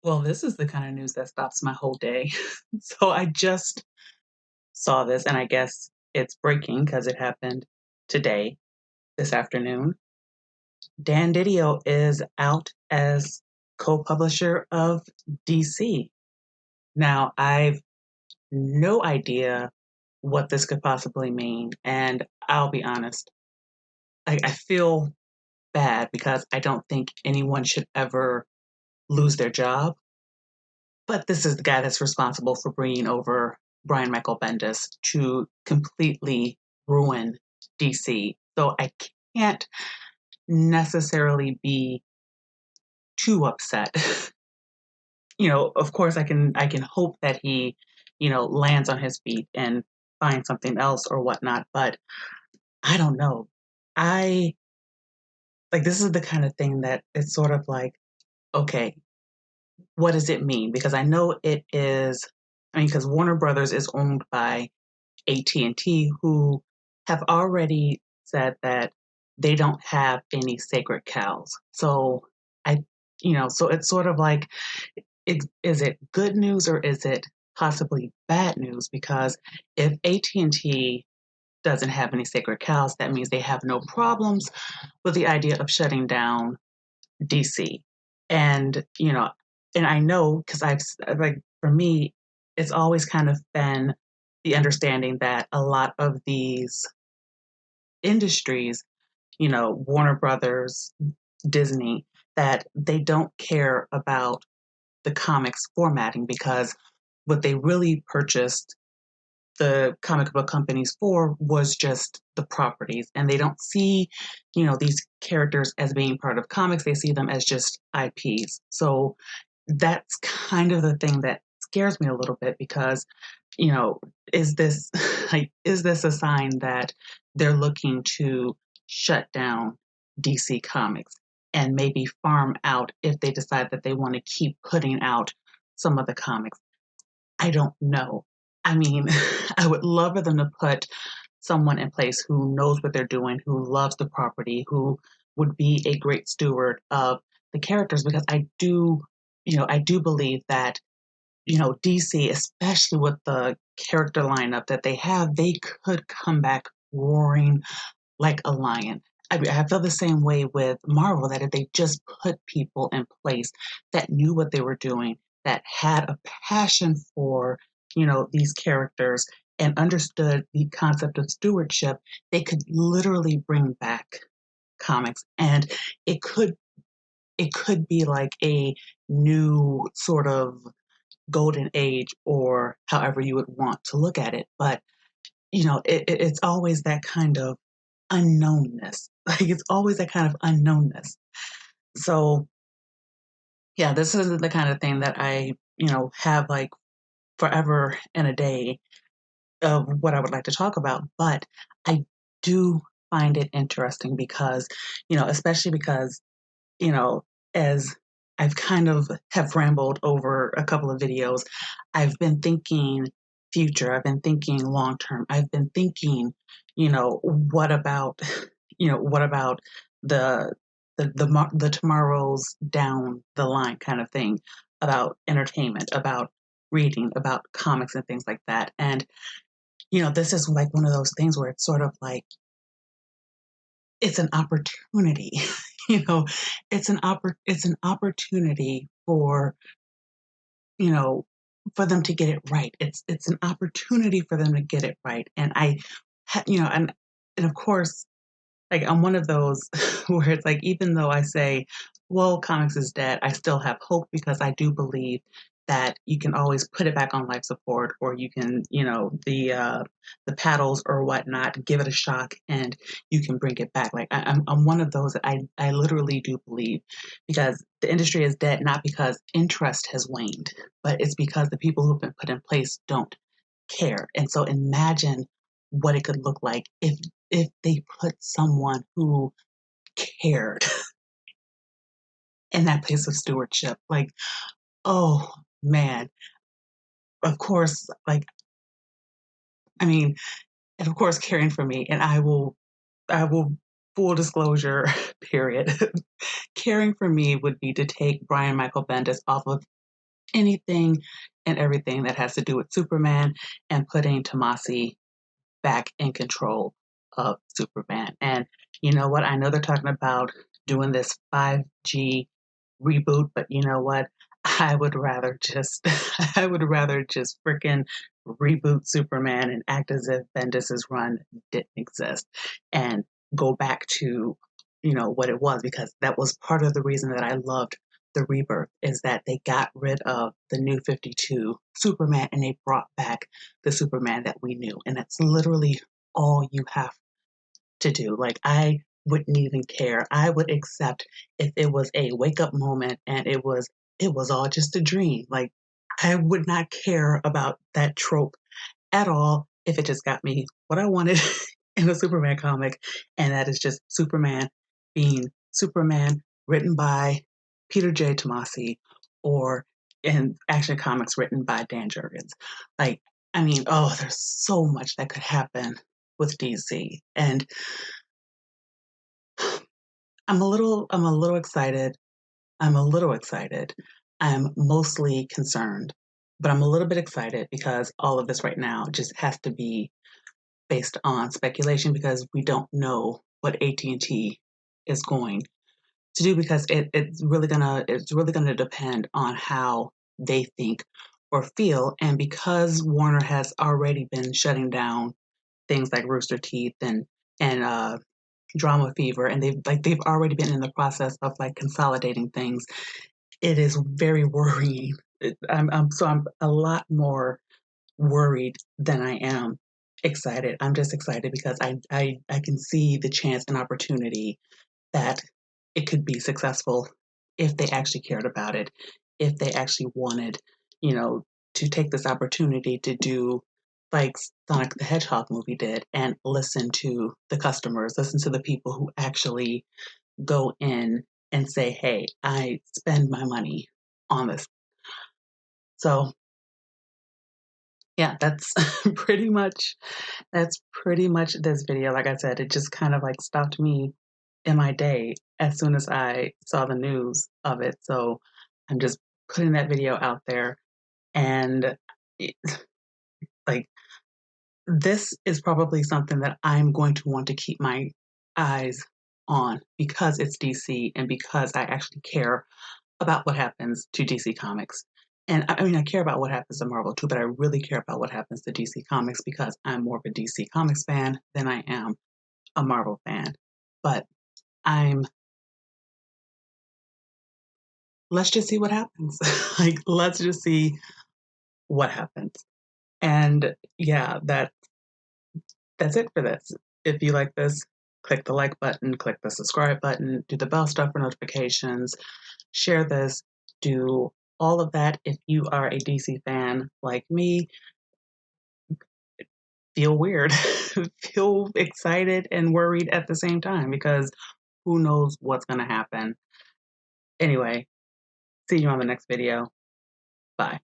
Well, this is the kind of news that stops my whole day. So I just saw this, and I guess it's breaking because it happened today, this afternoon. Dan Didio is out as co-publisher of DC. Now, I've no idea what this could possibly mean, and I'll be honest, I feel bad because I don't think anyone should ever lose their job. But this is the guy that's responsible for bringing over Brian Michael Bendis to completely ruin DC. So I can't necessarily be too upset. Of course I can hope that he, lands on his feet and finds something else or whatnot, but I don't know. I like this is the kind of thing that it's sort of like, okay, what does it mean? Because I know it is, because Warner Brothers is owned by AT&T, who have already said that they don't have any sacred cows. So I, so it's sort of like, is it good news or is it possibly bad news? Because if AT&T doesn't have any sacred cows, that means they have no problems with the idea of shutting down DC. And, and I know because like, for me, it's always kind of been the understanding that a lot of these industries, Warner Brothers, Disney, that they don't care about the comics formatting because what they really purchased the comic book companies for was just the properties, and they don't see these characters as being part of comics. They see them as just IPs. So that's kind of the thing that scares me a little bit because you know is this is this a sign that they're looking to shut down DC Comics and maybe farm out if they decide that they want to keep putting out some of the comics? I don't know. I mean, I would love for them to put someone in place who knows what they're doing, who loves the property, who would be a great steward of the characters because I do believe that, DC, especially with the character lineup that they have, they could come back roaring like a lion. I feel the same way with Marvel that if they just put people in place that knew what they were doing, that had a passion for, these characters and understood the concept of stewardship, they could literally bring back comics and it could it could be like a new sort of golden age or however you would want to look at it. But it's always that kind of unknownness. Like it's always that kind of unknownness. So yeah, this is the kind of thing that I, have like forever and a day of what I would like to talk about. But I do find it interesting because, especially because, you know, as I've kind of have rambled over a couple of videos, I've been thinking future, I've been thinking long term, I've been thinking, what about, what about the the tomorrows down the line kind of thing about entertainment, about reading, about comics and things like that. And this is like one of those things where it's sort of like it's an opportunity. you know, it's an opportunity you know, for them to get it right. It's an opportunity for them to get it right. And and of course, like I'm one of those where it's like even though I say, well, comics is dead, I still have hope because I do believe that you can always put it back on life support or you can, the paddles or whatnot, give it a shock and you can bring it back. Like I'm one of those that I literally do believe because the industry is dead not because interest has waned, but it's because the people who've been put in place don't care. And so imagine what it could look like if they put someone who cared in that place of stewardship. Like, oh man, of course, like I mean, and of course caring for me, and I will full disclosure period. Caring for me would be to take Brian Michael Bendis off of anything and everything that has to do with Superman and putting Tomasi back in control of Superman. And you know what? I know they're talking about doing this 5G reboot, but you know what? I would rather just I would rather just freaking reboot Superman and act as if Bendis's run didn't exist and go back to what it was, because that was part of the reason that I loved the rebirth, is that they got rid of the new 52 Superman and they brought back the Superman that we knew. And that's literally all you have to do. Like, I wouldn't even care. I would accept if it was a wake up moment and it was all just a dream. Like, I would not care about that trope at all if it just got me what I wanted in a Superman comic, and that is just Superman being Superman, written by Peter J. Tomasi, or in Action Comics written by Dan Jurgens. Like, I mean, oh, there's so much that could happen with DC, and I'm a little excited. I'm a little excited. I'm mostly concerned, but I'm a little bit excited because all of this right now just has to be based on speculation, because we don't know what AT&T is going to do, because it's really gonna depend on how they think or feel. And because Warner has already been shutting down things like Rooster Teeth and Drama Fever, and they've already been in the process of like consolidating things, it is very worrying. I'm a lot more worried than I am excited. I'm just excited because I can see the chance and opportunity that it could be successful if they actually cared about it, if they actually wanted, you know, to take this opportunity to do like Sonic the Hedgehog movie did, and listen to the customers, listen to the people who actually go in and say, "Hey, I spend my money on this." So, yeah, that's pretty much this video. Like I said, it just kind of like stopped me in my day as soon as I saw the news of it. So I'm just putting that video out there. And it- like, this is probably something that I'm going to want to keep my eyes on, because it's DC and because I actually care about what happens to DC Comics. And I mean, I care about what happens to Marvel too, but I really care about what happens to DC Comics because I'm more of a DC Comics fan than I am a Marvel fan. But I'm let's just see what happens. Like, let's just see what happens. And yeah, that's it for this. If you like this, click the like button, click the subscribe button, do the bell stuff for notifications, share this, do all of that. If you are a DC fan like me, feel weird, feel excited and worried at the same time, because who knows what's going to happen. Anyway, see you on the next video. Bye.